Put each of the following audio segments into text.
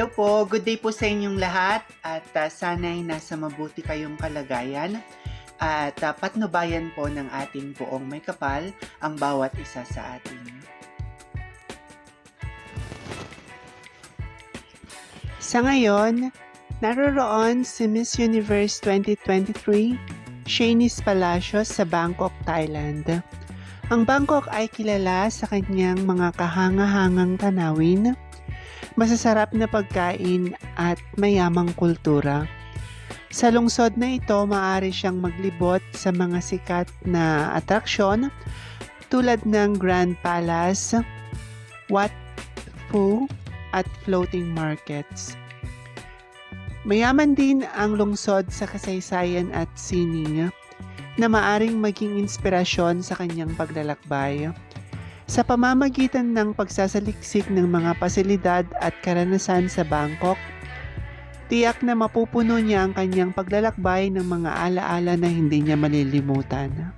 Hello po, good day po sa inyong lahat at sana'y nasa mabuti kayong kalagayan at patnubayan po ng ating poong may kapal ang bawat isa sa atin. Sa ngayon, naroroon si Miss Universe 2023, Shanice Palacios sa Bangkok, Thailand. Ang Bangkok ay kilala sa kanyang mga kahanga-hangang tanawin, masasarap na pagkain at mayamang kultura. Sa lungsod na ito, maaari siyang maglibot sa mga sikat na atraksyon tulad ng Grand Palace, Wat Pho at floating markets. Mayaman din ang lungsod sa kasaysayan at sining na maaring maging inspirasyon sa kanyang paglalakbay. Sa pamamagitan ng pagsasaliksik ng mga pasilidad at karanasan sa Bangkok, tiyak na mapupuno niya ang kanyang paglalakbay ng mga alaala na hindi niya malilimutan.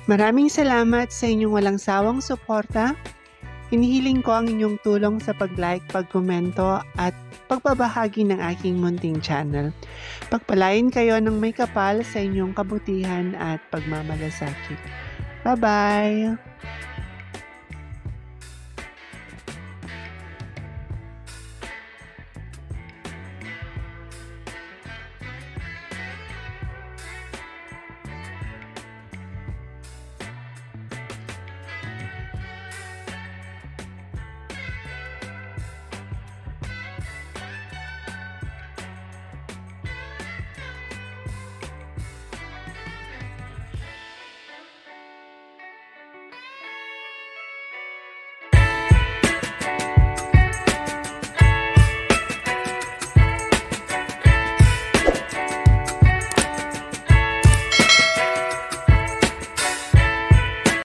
Maraming salamat sa inyong walang sawang suporta. Hinihiling ko ang inyong tulong sa pag-like, pag-komento at pagbabahagi ng aking munting channel. Pagpalain kayo ng may kapal sa inyong kabutihan at pagmamalasakit. Bye-bye!